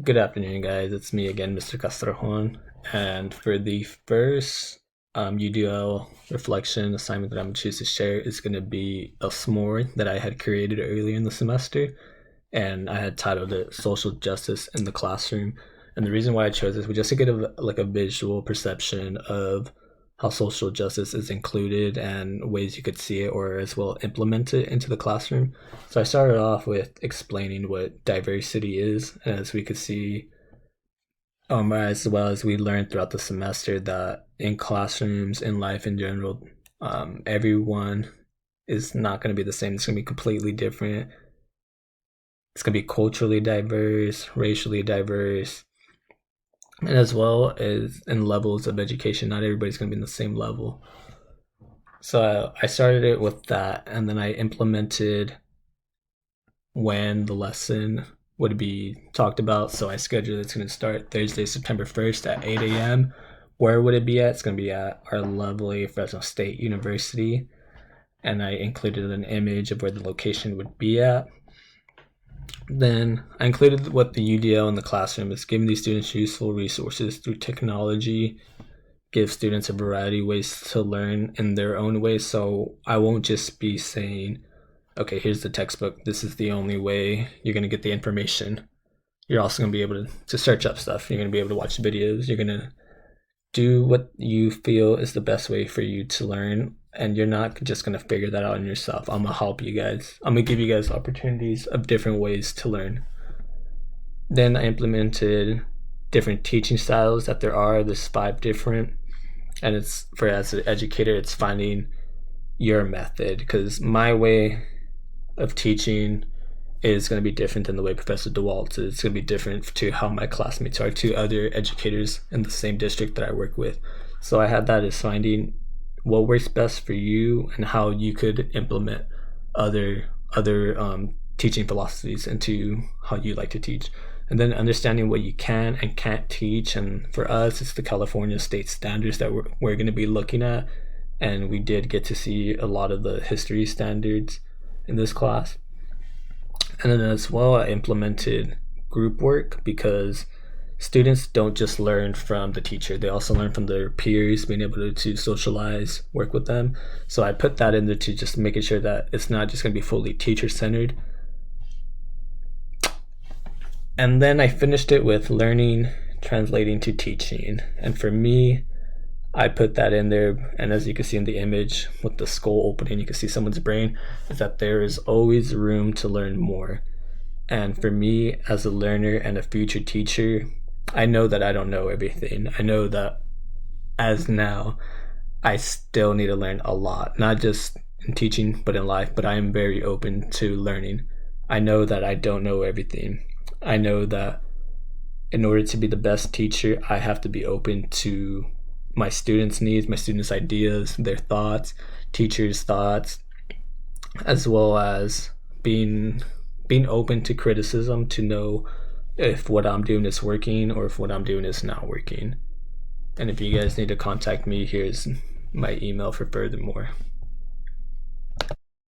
Good afternoon, guys. It's me again, Mr. Castrejón. And for the first UDL reflection assignment that I'm going to choose to share is going to be a s'more that I had created earlier in the semester. And I had titled it Social Justice in the Classroom. And the reason why I chose this was just to get a visual perception of how social justice is included and ways you could see it or as well implement it into the classroom. So I started off with explaining what diversity is, and as we could see, as well as we learned throughout the semester, that in classrooms, in life in general, everyone is not going to be the same. It's going to be completely different. It's going to be culturally diverse, racially diverse, and as well as in levels of education. Not everybody's going to be in the same level. So I started it with that, and then I implemented when the lesson would be talked about. So I scheduled it's going to start Thursday, September 1st at 8 a.m. Where would it be at? It's going to be at our lovely Fresno State University. And I included an image of where the location would be at. Then I included what the UDL in the classroom is, giving these students useful resources through technology, give students a variety of ways to learn in their own ways. So I won't just be saying, okay, here's the textbook. This is the only way you're going to get the information. You're also going to be able to search up stuff. You're going to be able to watch videos. You're going to do what you feel is the best way for you to learn. And you're not just going to figure that out on yourself. I'm going to help you guys. I'm going to give you guys opportunities of different ways to learn. Then I implemented different teaching styles that there are. There's 5 different. And it's for as an educator, it's finding your method, because my way of teaching is going to be different than the way Professor DeWalt is. It's going to be different to how my classmates are, to other educators in the same district that I work with. So I had that as finding what works best for you and how you could implement other teaching philosophies into how you like to teach. And then understanding what you can and can't teach. And for us, it's the California state standards that we're going to be looking at. And we did get to see a lot of the history standards in this class. And then as well, I implemented group work, because students don't just learn from the teacher. They also learn from their peers, being able to socialize, work with them. So I put that in there to just making sure that it's not just going to be fully teacher-centered. And then I finished it with learning, translating to teaching. And for me, I put that in there, and as you can see in the image with the skull opening, you can see someone's brain, is that there is always room to learn more. And for me, as a learner and a future teacher, I know that I don't know everything. I know that as now, I still need to learn a lot, not just in teaching, but in life. But I am very open to learning. I know that I don't know everything. I know that in order to be the best teacher, I have to be open to my students' needs, my students' ideas, their thoughts, teachers' thoughts, as well as being open to criticism, to know if what I'm doing is working or if what I'm doing is not working. And if you guys need to contact me, here's my email for furthermore.